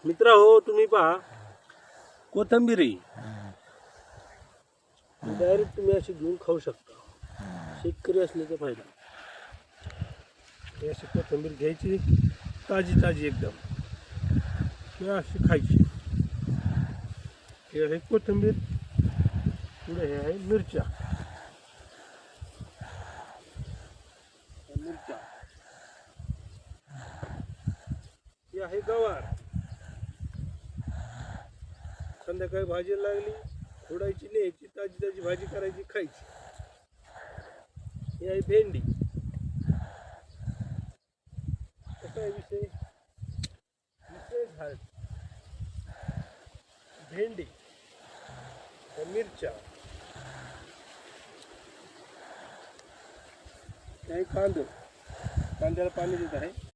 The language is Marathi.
मित्र हो, तुम्ही पहा कोथिंबीर डायरेक्ट तुम्ही अशी घेऊन खाऊ शकता. शेतकरी असल्याचा फायदा. हे अशी कोथिंबीर घ्यायची ताजी ताजी एकदम, किंवा अशी खायची. हे आहे कोथिंबीर. पुढे हे आहे मिरच्या. ही आहे गवार. संध्याकाळी भाजी लागली, खोडायची, न्यायची, ताजी ताजी भाजी करायची, खायची. ही आहे भेंडी. कसा आहे विषय? झाड, भेंडी, मिरच्या, काही कांदा. कांद्याला पाणी देत आहे.